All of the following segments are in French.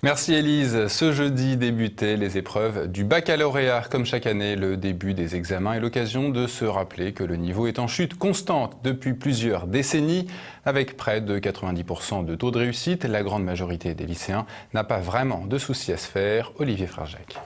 Merci Élise. Ce jeudi débutaient les épreuves du baccalauréat. Comme chaque année, le début des examens est l'occasion de se rappeler que le niveau est en chute constante depuis plusieurs décennies. Avec près de 90% de taux de réussite, la grande majorité des lycéens n'a pas vraiment de soucis à se faire. Olivier Frarjec.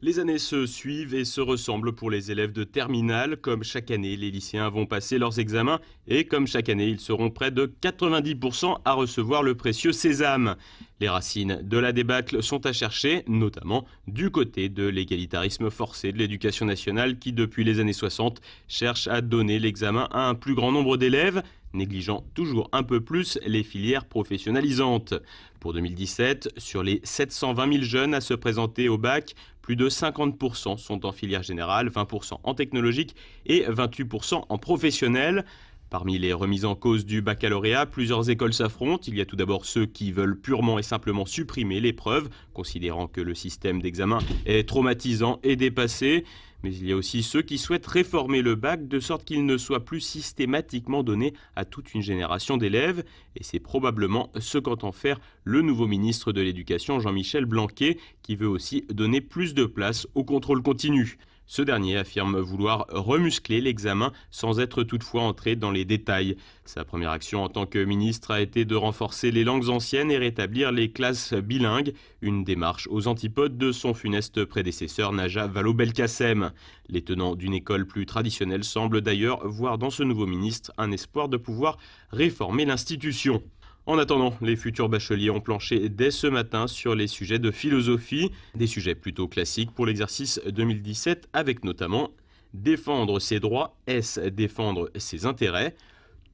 Les années se suivent et se ressemblent pour les élèves de terminale. Comme chaque année, les lycéens vont passer leurs examens et comme chaque année, ils seront près de 90% à recevoir le précieux sésame. Les racines de la débâcle sont à chercher, notamment du côté de l'égalitarisme forcé de l'éducation nationale qui, depuis les années 60, cherche à donner l'examen à un plus grand nombre d'élèves, négligeant toujours un peu plus les filières professionnalisantes. Pour 2017, sur les 720 000 jeunes à se présenter au bac, plus de 50% sont en filière générale, 20% en technologique et 28% en professionnel. Parmi les remises en cause du baccalauréat, plusieurs écoles s'affrontent. Il y a tout d'abord ceux qui veulent purement et simplement supprimer l'épreuve, considérant que le système d'examen est traumatisant et dépassé. Mais il y a aussi ceux qui souhaitent réformer le bac de sorte qu'il ne soit plus systématiquement donné à toute une génération d'élèves. Et c'est probablement ce qu'entend faire le nouveau ministre de l'Éducation, Jean-Michel Blanquer, qui veut aussi donner plus de place au contrôle continu. Ce dernier affirme vouloir remuscler l'examen sans être toutefois entré dans les détails. Sa première action en tant que ministre a été de renforcer les langues anciennes et rétablir les classes bilingues, une démarche aux antipodes de son funeste prédécesseur Najat Vallaud-Belkacem. Les tenants d'une école plus traditionnelle semblent d'ailleurs voir dans ce nouveau ministre un espoir de pouvoir réformer l'institution. En attendant, les futurs bacheliers ont planché dès ce matin sur les sujets de philosophie, des sujets plutôt classiques pour l'exercice 2017, avec notamment défendre ses droits, est-ce défendre ses intérêts?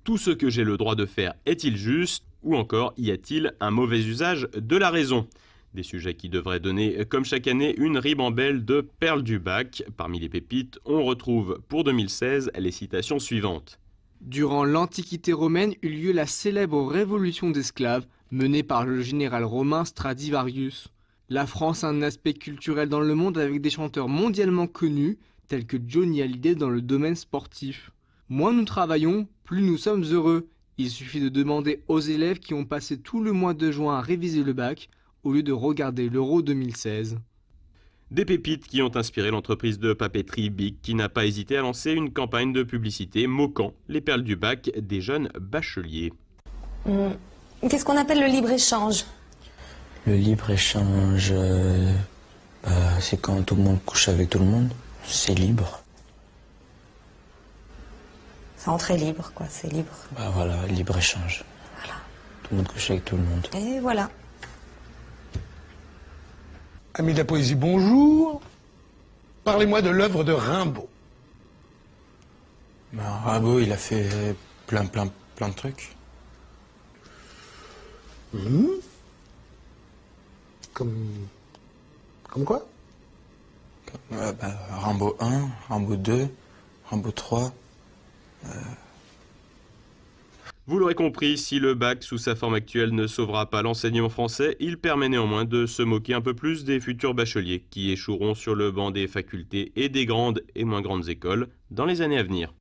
Tout ce que j'ai le droit de faire est-il juste? Ou encore, y a-t-il un mauvais usage de la raison? Des sujets qui devraient donner, comme chaque année, une ribambelle de perles du bac. Parmi les pépites, on retrouve pour 2016 les citations suivantes. Durant l'Antiquité romaine eut lieu la célèbre révolution d'esclaves menée par le général romain Stradivarius. La France a un aspect culturel dans le monde avec des chanteurs mondialement connus tels que Johnny Hallyday dans le domaine sportif. Moins nous travaillons, plus nous sommes heureux. Il suffit de demander aux élèves qui ont passé tout le mois de juin à réviser le bac au lieu de regarder l'Euro 2016. Des pépites qui ont inspiré l'entreprise de papeterie Bic qui n'a pas hésité à lancer une campagne de publicité moquant les perles du bac des jeunes bacheliers. Qu'est-ce qu'on appelle le libre-échange? Le libre-échange, c'est quand tout le monde couche avec tout le monde. C'est libre. C'est entrée libre, quoi, c'est libre. Voilà, libre-échange. Voilà. Tout le monde couche avec tout le monde. Et voilà. Amis de la poésie, bonjour. Parlez-moi de l'œuvre de Rimbaud. Rimbaud, il a fait plein de trucs. Comme quoi? Rimbaud 1, Rimbaud 2, Rimbaud 3. Vous l'aurez compris, si le bac sous sa forme actuelle ne sauvera pas l'enseignement français, il permet néanmoins de se moquer un peu plus des futurs bacheliers qui échoueront sur le banc des facultés et des grandes et moins grandes écoles dans les années à venir.